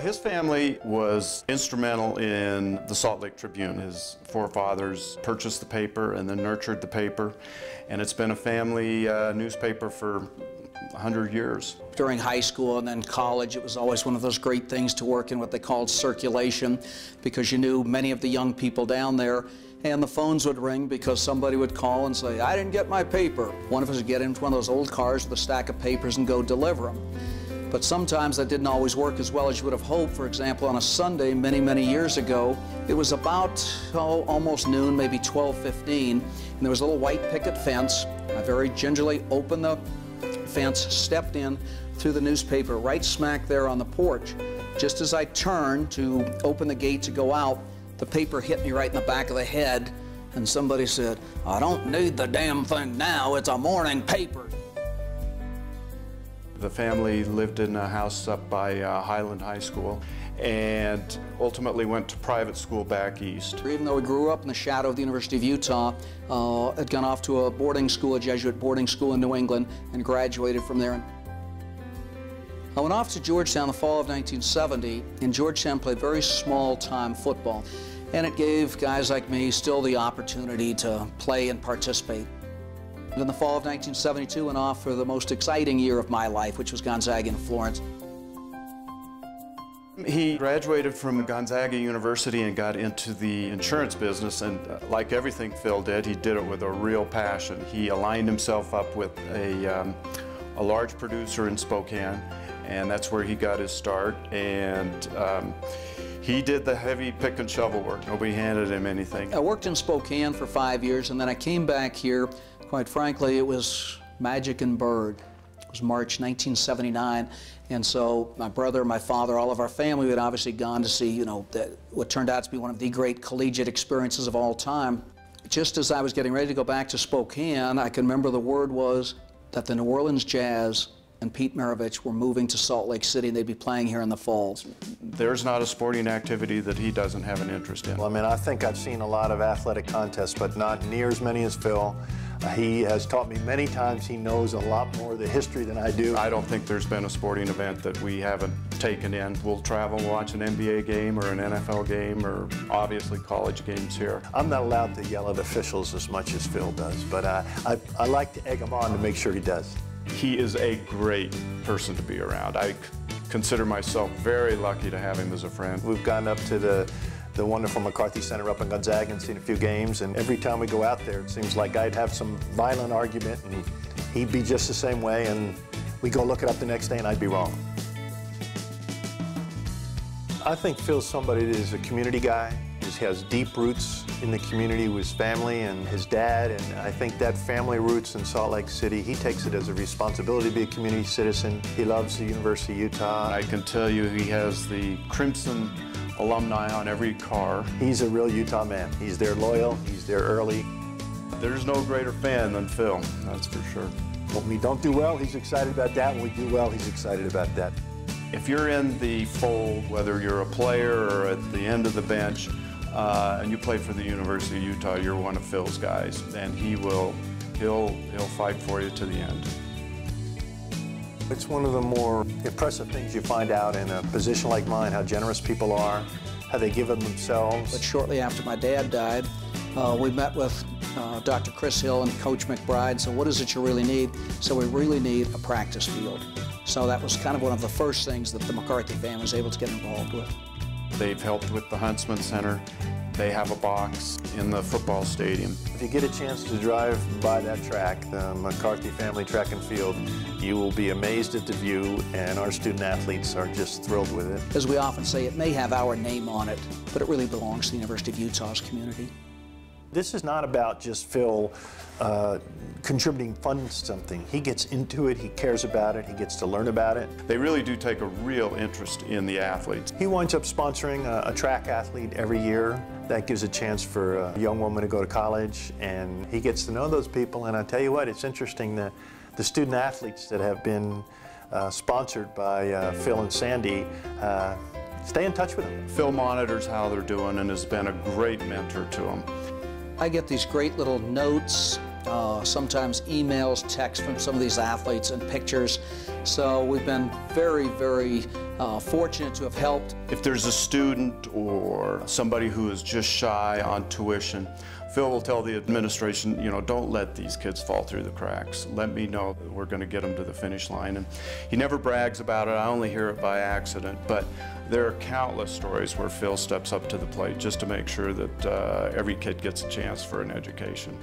His family was instrumental in the Salt Lake Tribune. His forefathers purchased the paper and then nurtured the paper, and it's been a family newspaper for 100 years. During high school and then college, it was always one of those great things to work in what they called circulation, because you knew many of the young people down there, and the phones would ring because somebody would call and say, "I didn't get my paper." One of us would get into one of those old cars with a stack of papers and go deliver them. But sometimes that didn't always work as well as you would have hoped. For example, on a Sunday many, many years ago, it was about almost noon, maybe 12:15, and there was a little white picket fence. I very gingerly opened the fence, stepped in, threw the newspaper right smack there on the porch. Just as I turned to open the gate to go out, the paper hit me right in the back of the head, and somebody said, "I don't need the damn thing now, it's a morning paper." The family lived in a house up by Highland High School and ultimately went to private school back east. Even though we grew up in the shadow of the University of Utah, had gone off to a boarding school, a Jesuit boarding school in New England, and graduated from there. I went off to Georgetown the fall of 1970, and Georgetown played very small-time football, and it gave guys like me still the opportunity to play and participate. In the fall of 1972, went off for the most exciting year of my life, which was Gonzaga in Florence. He graduated from Gonzaga University and got into the insurance business, and like everything Phil did, he did it with a real passion. He aligned himself up with a large producer in Spokane, and that's where he got his start. And he did the heavy pick and shovel work. Nobody handed him anything. I worked in Spokane for 5 years, and then I came back here. Quite frankly, it was magic and bird. It was March 1979, and so my brother, my father, all of our family had obviously gone to see, what turned out to be one of the great collegiate experiences of all time. Just as I was getting ready to go back to Spokane, I can remember the word was that the New Orleans Jazz and Pete Maravich were moving to Salt Lake City, and they'd be playing here in the fall. There's not a sporting activity that he doesn't have an interest in. Well, I mean, I think I've seen a lot of athletic contests, but not near as many as Phil. He has taught me many times he knows a lot more of the history than I do. I don't think there's been a sporting event that we haven't taken in. We'll travel and watch an NBA game or an NFL game or obviously college games here. I'm not allowed to yell at officials as much as Phil does, but I like to egg him on to make sure he does. He is a great person to be around. I consider myself very lucky to have him as a friend. We've gone up to the wonderful McCarthey Center up in Gonzaga and seen a few games, and every time we go out there it seems like I'd have some violent argument and he'd be just the same way, and we go look it up the next day and I'd be wrong. I think Phil's somebody that is a community guy. He has deep roots in the community with his family and his dad, and I think that family roots in Salt Lake City, he takes it as a responsibility to be a community citizen. He loves the University of Utah. I can tell you he has the Crimson Alumni on every car. He's a real Utah man. He's there loyal, he's there early. There's no greater fan than Phil, that's for sure. When we don't do well, he's excited about that. When we do well, he's excited about that. If you're in the fold, whether you're a player or at the end of the bench, and you play for the University of Utah, you're one of Phil's guys, and he'll fight for you to the end. It's one of the more impressive things you find out in a position like mine, how generous people are, how they give of themselves. But shortly after my dad died, we met with Dr. Chris Hill and Coach McBride. So what is it you really need? So we really need a practice field. So that was kind of one of the first things that the McCarthey family was able to get involved with. They've helped with the Huntsman Center. They have a box in the football stadium. If you get a chance to drive by that track, the McCarthey family track and field, you will be amazed at the view, and our student athletes are just thrilled with it. As we often say, it may have our name on it, but it really belongs to the University of Utah's community. This is not about just Phil contributing funds to something. He gets into it, he cares about it, he gets to learn about it. They really do take a real interest in the athletes. He winds up sponsoring a track athlete every year. That gives a chance for a young woman to go to college, and he gets to know those people. And I tell you what, it's interesting that the student athletes that have been sponsored by Phil and Sandy stay in touch with them. Phil monitors how they're doing and has been a great mentor to them. I get these great little notes sometimes emails, texts from some of these athletes and pictures. So we've been very, very fortunate to have helped. If there's a student or somebody who is just shy on tuition, Phil will tell the administration, you know, don't let these kids fall through the cracks. Let me know that we're going to get them to the finish line. And he never brags about it. I only hear it by accident. But there are countless stories where Phil steps up to the plate just to make sure that every kid gets a chance for an education.